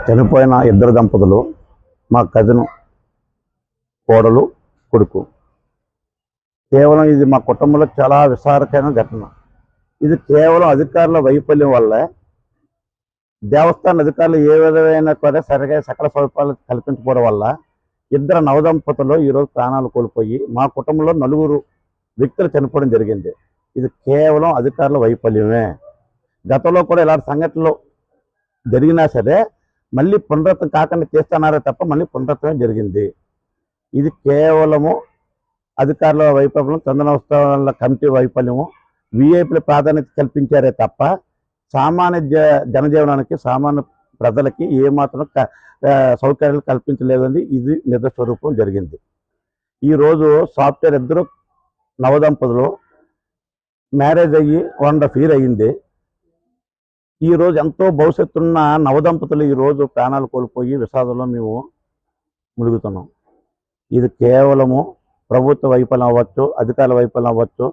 చనిపోయిన ఇద్దరు దంపతులు మా కజిన్ కోడలు కొడుకు. కేవలం ఇది మా కుటుంబంలో చాలా విచారకరమైన ఘటన. ఇది కేవలం అధికారుల వైఫల్యం వల్ల, దేవస్థాన అధికారులు ఏ విధమైన కూడా సరిగా సకల సౌకర్యాలు కల్పించకపోవడం వల్ల ఇద్దరు నవదంపతులు ఈరోజు ప్రాణాలు కోల్పోయి మా కుటుంబంలో 4 వ్యక్తులు చనిపోవడం జరిగింది. ఇది కేవలం అధికారుల వైఫల్యమే. గతంలో కూడా ఇలాంటి సంఘటనలు జరిగినా సరే మళ్ళీ పునరావృతం కాకుండా చేస్తున్నారే తప్ప మళ్ళీ పునరావృతమే జరిగింది. ఇది కేవలము అధికారుల వైఫల్యం, చందనోత్సవాల కమిటీ వైఫల్యము, విఐపీల ప్రాధాన్యత కల్పించారే తప్ప సామాన్య జనజీవనానికి, సామాన్య ప్రజలకి ఏమాత్రం సౌకర్యాలు కల్పించలేదని ఇది నిజస్వరూపం జరిగింది. ఈరోజు సాఫ్ట్వేర్ ఇద్దరు నవదంపతులు మ్యారేజ్ అయ్యి 1.5 year అయ్యింది. ఈరోజు ఎంతో భవిష్యత్తున్న నవదంపతులు ఈరోజు ప్రాణాలు కోల్పోయి విషాదంలో మేము ములుగుతున్నాం. ఇది కేవలము ప్రభుత్వ వైఫల్యం అవ్వచ్చు, అధికారుల వైఫల్యం అవ్వచ్చు.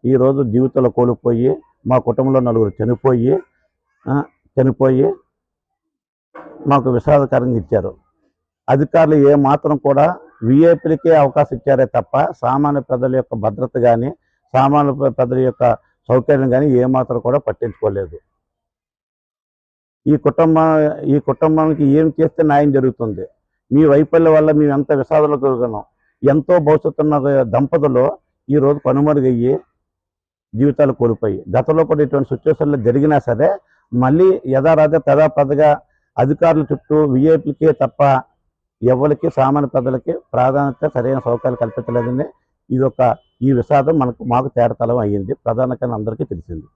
ఈరోజు జీవితాలు కోల్పోయి మా కుటుంబంలో 4 చనిపోయి మాకు విషాదకరంగా ఇచ్చారు. అధికారులు ఏ మాత్రం కూడా విఐపీలకే అవకాశం ఇచ్చారే తప్ప సామాన్య ప్రజల యొక్క భద్రత కానీ, సామాన్య ప్రజల యొక్క సౌకర్యం కానీ ఏమాత్రం కూడా పట్టించుకోలేదు. ఈ కుటుంబానికి ఏం చేస్తే న్యాయం జరుగుతుంది? మీ వైఫల్యం వల్ల మేము ఎంత విషాదంలో కలుగుతున్నాం. ఎంతో భవిష్యత్తున్న దంపతులు ఈరోజు కనుమరుగయ్యి జీవితాలు కోల్పోయి, గతంలో కూడా ఇటువంటి సిచ్యువేషన్లు జరిగినా సరే మళ్ళీ యథాపథగా అధికారుల చుట్టూ విఐపీలకే తప్ప ఎవరికి, సామాన్య ప్రజలకి ప్రాధాన్యత సరైన సౌకర్యాలు కల్పించలేదని ఈ విషాదం మాకు తేటతలం అయ్యింది. ప్రధానంగా అందరికీ తెలిసింది.